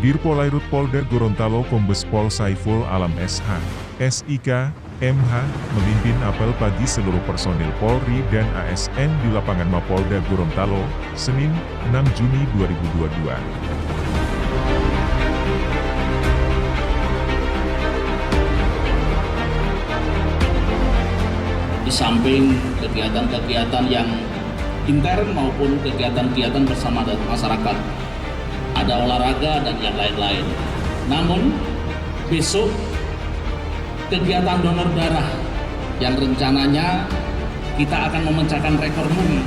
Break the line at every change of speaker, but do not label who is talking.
Dirpolairud Polda Gorontalo Kombes Pol Saiful Alam SH, SIK, MH, memimpin apel pagi seluruh personil Polri dan ASN di Lapangan Mapolda Gorontalo, Senin, 6 Juni 2022.
Di samping kegiatan-kegiatan yang intern maupun kegiatan-kegiatan bersama masyarakat, ada olahraga dan yang lain-lain. Namun besok kegiatan donor darah yang rencananya kita akan memecahkan rekor muri